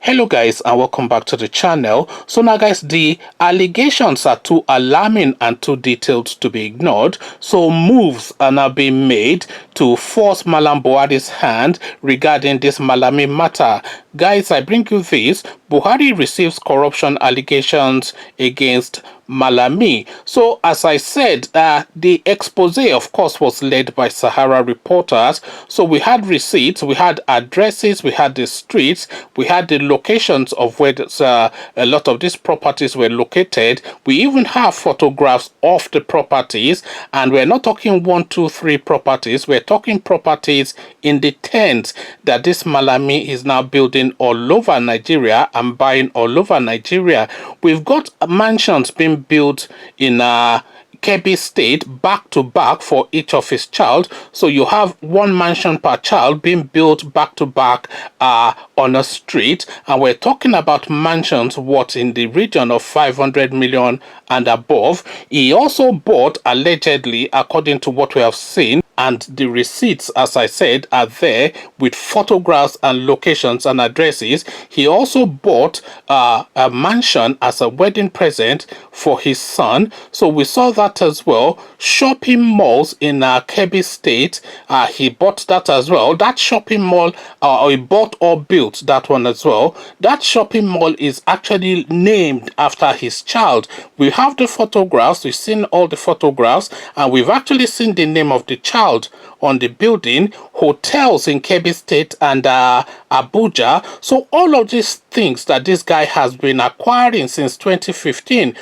Hello guys, and welcome back to the channel. So now guys, the allegations are too alarming and too detailed to be ignored. So moves are now being made to force Mallam Buhari's hand regarding this Mallami matter. Guys, I bring you this. Buhari receives corruption allegations against Mallami. So, as I said, the expose, of course, was led by Sahara reporters. So, we had receipts, we had addresses, we had the streets, we had the locations of where a lot of these properties were located. We even have photographs of the properties, and we're not talking 1, 2, 3 properties. We're talking properties in the tens that this Mallami is now building all over Nigeria and buying all over Nigeria. We've got mansions being built in Kebbi State back to back for each of his child. So you have one mansion per child being built back to back on a street, and we're talking about mansions what in the region of 500 million and above. He also bought, allegedly, according to what we have seen, and the receipts, as I said, are there with photographs and locations and addresses. He also bought a mansion as a wedding present for his son. So we saw that as well. Shopping malls in Kebbi State, he bought that as well. That shopping mall, he bought or built that one as well. That shopping mall is actually named after his child. We have the photographs, we've seen all the photographs, and we've actually seen the name of the child on the building. Hotels in Kebbi State and Abuja. So all of these things that this guy has been acquiring since 2015.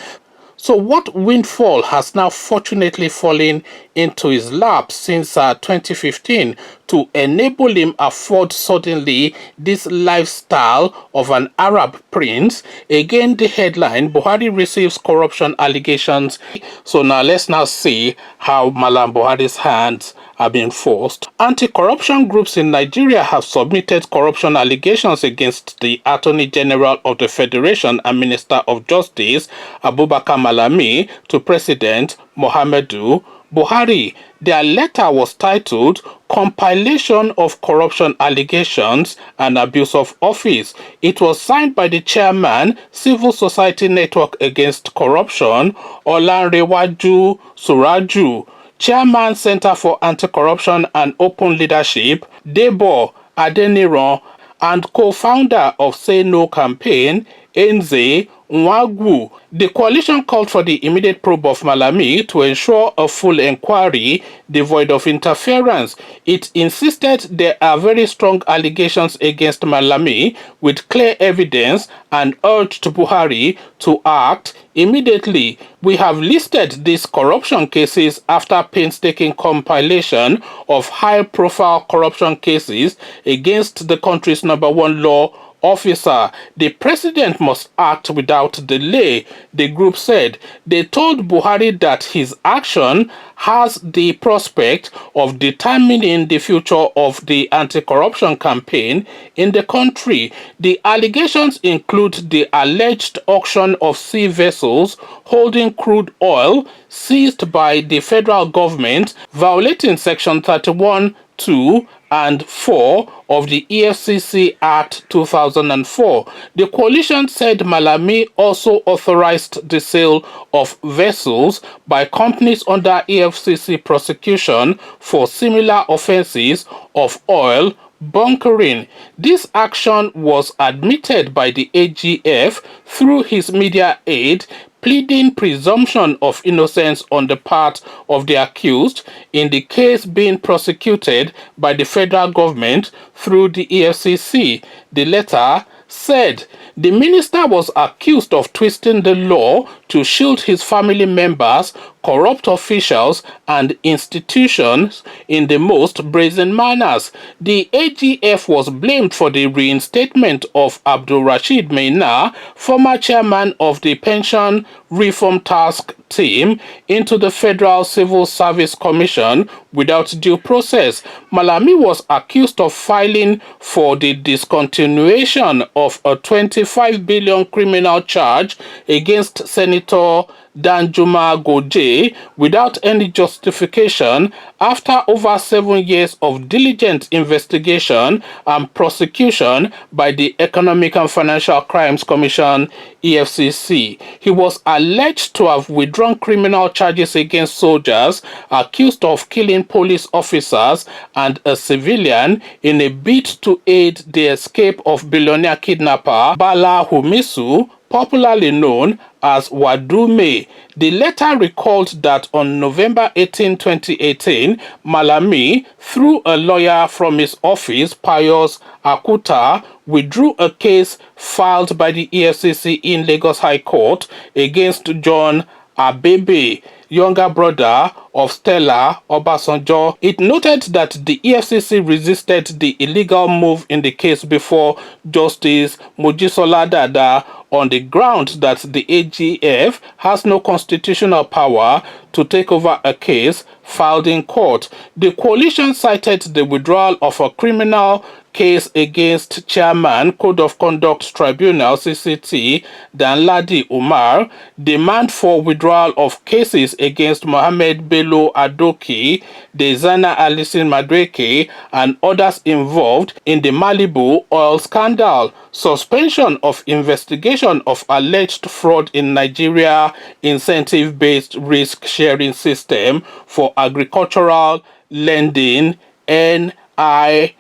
So what windfall has now fortunately fallen into his lap since 2015 to enable him afford suddenly this lifestyle of an Arab prince? Again, the headline, Buhari receives corruption allegations. So now let's now see how Mallam Buhari's hands are being forced. Anti-corruption groups in Nigeria have submitted corruption allegations against the Attorney General of the Federation and Minister of Justice, Abubakar Mallami, to President Muhammadu Buhari. Their letter was titled Compilation of Corruption Allegations and Abuse of Office. It was signed by the chairman, Civil Society Network Against Corruption, Olanrewaju Suraju, Chairman, Center for Anti-Corruption and Open Leadership, Debo Adeniran, and co-founder of Say No campaign, Enze Nwagwu. The coalition called for the immediate probe of Mallami to ensure a full inquiry devoid of interference. It insisted there are very strong allegations against Mallami with clear evidence and urged Buhari to act immediately. We have listed these corruption cases after painstaking compilation of high-profile corruption cases against the country's #1 law officer. The president must act without delay, the group said. They told Buhari that his action has the prospect of determining the future of the anti-corruption campaign in the country. The allegations include the alleged auction of sea vessels holding crude oil seized by the federal government, violating Section 31(2) and 4 of the EFCC Act 2004. The coalition said Mallami also authorized the sale of vessels by companies under EFCC prosecution for similar offenses of oil bunkering. This action was admitted by the AGF through his media aide, pleading presumption of innocence on the part of the accused in the case being prosecuted by the federal government through the EFCC. The letter said the minister was accused of twisting the law to shield his family members, corrupt officials, and institutions in the most brazen manners. The AGF was blamed for the reinstatement of Abdul Rashid Maina, former chairman of the Pension Reform Task Team, into the Federal Civil Service Commission without due process. Mallami was accused of filing for the discontinuation of a 25 billion criminal charge against Senator Senator Danjuma Goje without any justification after over 7 years of diligent investigation and prosecution by the Economic and Financial Crimes Commission (EFCC). He was alleged to have withdrawn criminal charges against soldiers accused of killing police officers and a civilian in a bid to aid the escape of billionaire kidnapper Bala Humisu, popularly known as Wadume. The letter recalled that on November 18, 2018, Mallami, through a lawyer from his office, Pius Akuta, withdrew a case filed by the EFCC in Lagos High Court against John Abebe, younger brother of Stella Obasanjo. It noted that the EFCC resisted the illegal move in the case before Justice Mojisola Dada on the ground that the AGF has no constitutional power to take over a case filed in court. The coalition cited the withdrawal of a criminal case against Chairman Code of Conduct Tribunal (CCT) Danladi Umar, demand for withdrawal of cases against Mohammed Bello Adoki, Dezana Alison Madreke, and others involved in the Malibu oil scandal, suspension of investigation of alleged fraud in Nigeria incentive-based risk-sharing system for agricultural lending (NIRSAL).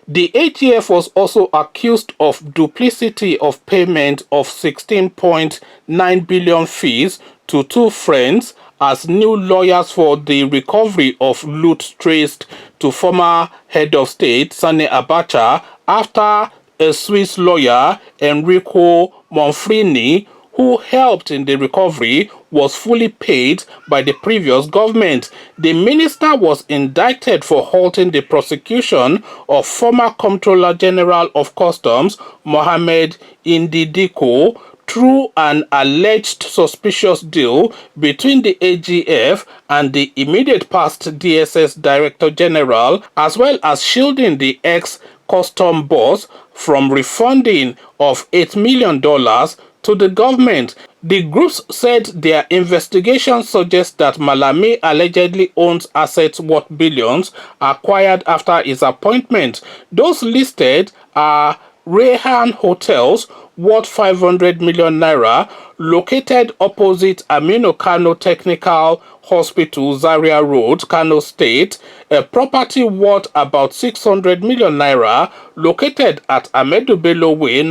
The AGF was also accused of duplicity of payment of 16.9 billion fees to two friends as new lawyers for the recovery of loot traced to former head of state Sani Abacha after a Swiss lawyer, Enrico Monfrini, who helped in the recovery, was fully paid by the previous government. The minister was indicted for halting the prosecution of former Comptroller General of Customs Mohammed Indidiko through an alleged suspicious deal between the AGF and the immediate past DSS Director General, as well as shielding the ex-custom boss from refunding of $8 million to the government. The groups said their investigation suggests that Mallami allegedly owns assets worth billions acquired after his appointment. Those listed are Rehan Hotels, worth 500 million naira, located opposite Aminu Kano Technical Hospital, Zaria Road, Kano State, a property worth about 600 million naira, located at Ahmedu Bello Way,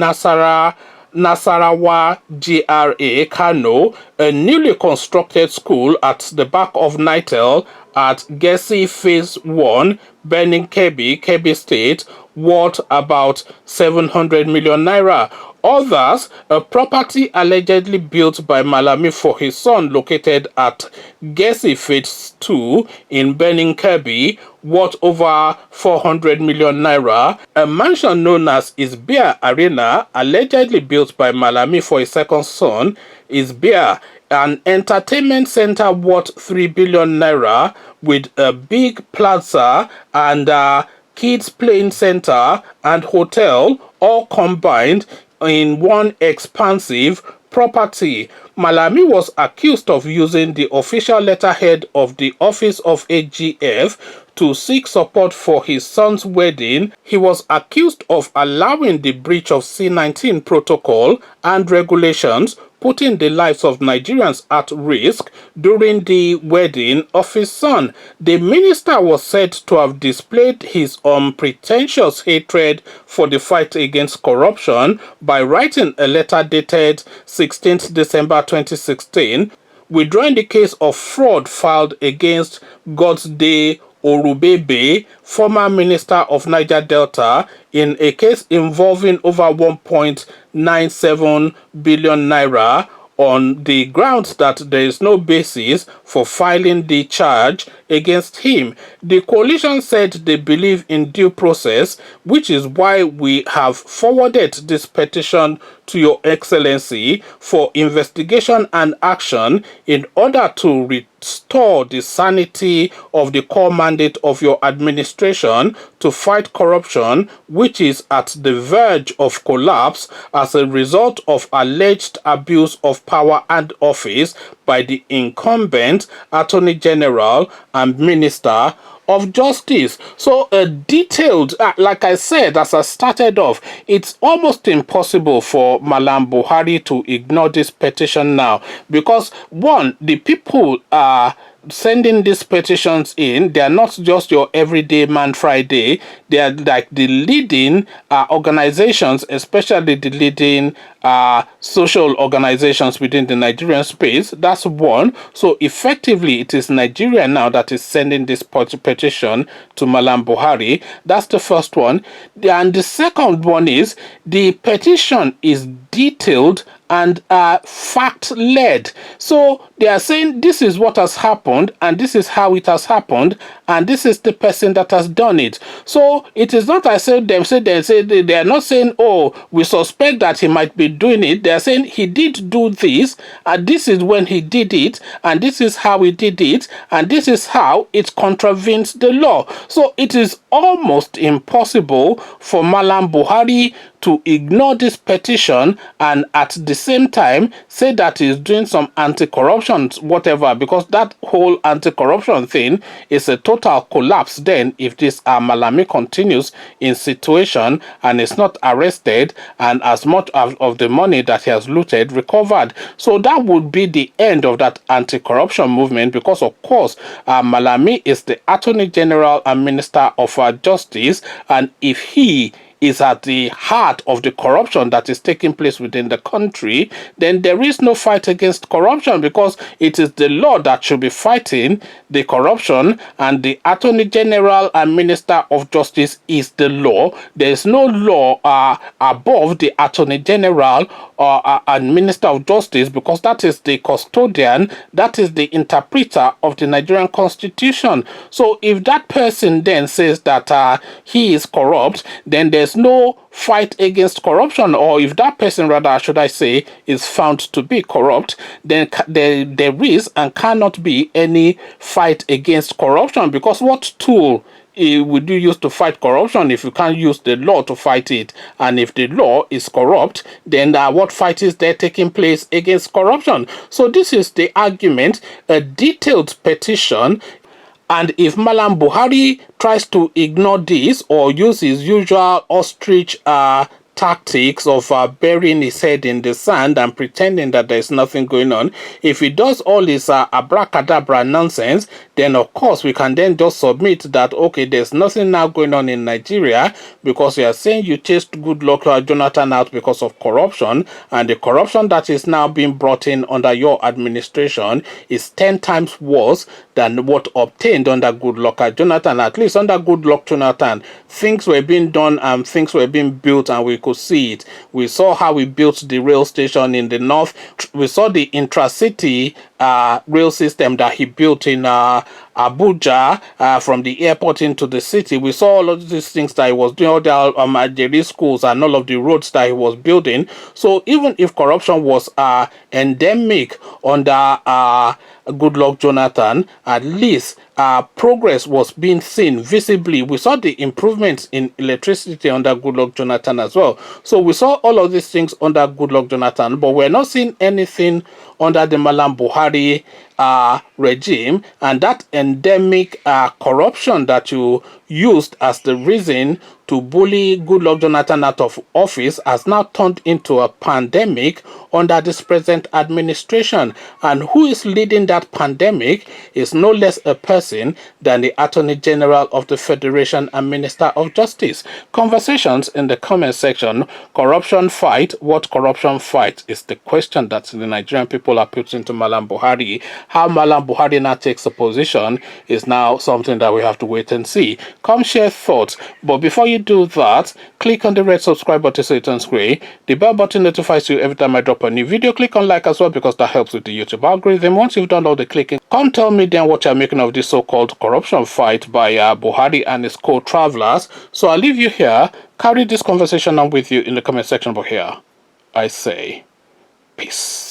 Nasarawa GRA, Kano, a newly constructed school at the back of Nitel at Gesi Phase 1, Benin Kebbi State, worth about 700 million naira. Others, a property allegedly built by Mallami for his son located at Gesi Phase 2 in Benin Kebbi, worth over 400 million naira. A mansion known as Isbia Arena, allegedly built by Mallami for his second son, Isbia, an entertainment center worth 3 billion naira with a big plaza and a kids playing center and hotel, all combined in one expansive property. Mallami was accused of using the official letterhead of the Office of AGF to seek support for his son's wedding. He was accused of allowing the breach of C-19 protocol and regulations, putting the lives of Nigerians at risk during the wedding of his son. The minister was said to have displayed his unpretentious hatred for the fight against corruption by writing a letter dated 16th December 2016, withdrawing the case of fraud filed against Godsday Orubebe, former minister of Niger Delta, in a case involving over 1.97 billion naira on the grounds that there is no basis for filing the charge against him. The coalition said they believe in due process, which is why we have forwarded this petition to Your Excellency for investigation and action in order to restore the sanity of the core mandate of your administration to fight corruption, which is at the verge of collapse as a result of alleged abuse of power and office by the incumbent Attorney General and Minister of Justice. So detailed, like I said, as I started off, it's almost impossible for Mallam Buhari to ignore this petition now, because one, the people are sending these petitions in. They are not just your everyday man Friday. They are like the leading organizations, especially the leading social organizations within the Nigerian space. That's one. So effectively, it is Nigeria now that is sending this petition to Mallam Buhari. That's the first one. And the second one is the petition is detailed and fact-led. So they are saying this is what has happened, and this is how it has happened, and this is the person that has done it. So it is not as if they are not saying, oh, we suspect that he might be doing it. They are saying he did do this, and this is when he did it, and this is how he did it, and this is how it contravenes the law. So it is almost impossible for Mallam Buhari to ignore this petition and at the same time say that he's doing some anti-corruption whatever, because that whole anti-corruption thing is a total collapse then if this Mallami continues in situation and is not arrested and as much of the money that he has looted recovered. So that would be the end of that anti-corruption movement, because of course Mallami is the Attorney General and Minister of Justice, and if he is at the heart of the corruption that is taking place within the country, then there is no fight against corruption, because it is the law that should be fighting the corruption, and the Attorney General and Minister of Justice is the law. There is no law above the Attorney General and Minister of Justice, because that is the custodian, that is the interpreter of the Nigerian Constitution. So if that person then says that he is corrupt, then there's no fight against corruption, or if that person, rather should I say, is found to be corrupt, then there is and cannot be any fight against corruption, because what tool would you use to fight corruption if you can't use the law to fight it? And if the law is corrupt, then what fight is there taking place against corruption? So this is the argument, a detailed petition. And if Mallam Buhari tries to ignore this or use his usual ostrich tactics of burying his head in the sand and pretending that there's nothing going on, if he does all this abracadabra nonsense, then of course we can then just submit that, okay, there's nothing now going on in Nigeria, because you are saying you chased Goodluck Jonathan out because of corruption, and the corruption that is now being brought in under your administration is 10 times worse than what obtained under Goodluck Jonathan. At least under Goodluck Jonathan, things were being done and things were being built, and we could see it. We saw how we built the rail station in the north. We saw the intracity rail system that he built in Abuja, from the airport into the city. We saw all of these things that he was doing, all the Almajiri schools and all of the roads that he was building. So even if corruption was endemic under Goodluck Jonathan, at least progress was being seen visibly. We saw the improvements in electricity under Goodluck Jonathan as well. So we saw all of these things under Goodluck Jonathan, but we're not seeing anything under the Mallam Buhari regime, and that endemic corruption that you used as the reason to bully Goodluck Jonathan out of office has now turned into a pandemic under this present administration. And who is leading that pandemic is no less a person than the Attorney General of the Federation and Minister of Justice. Conversations in the comment section. Corruption fight. What corruption fight is the question that the Nigerian people are putting to Mallam Buhari. How Mallam Buhari now takes a position is now something that we have to wait and see. Come share thoughts. But before you do that, click on the red subscribe button so it turns gray. The bell button notifies you every time I drop a new video. Click on like as well, because that helps with the YouTube algorithm. Once you've done all the clicking, come tell me then what you're making of this so so-called corruption fight by Buhari and his co-travelers. So I'll leave you here. Carry this conversation on with you in the comment section. But here, I say, peace.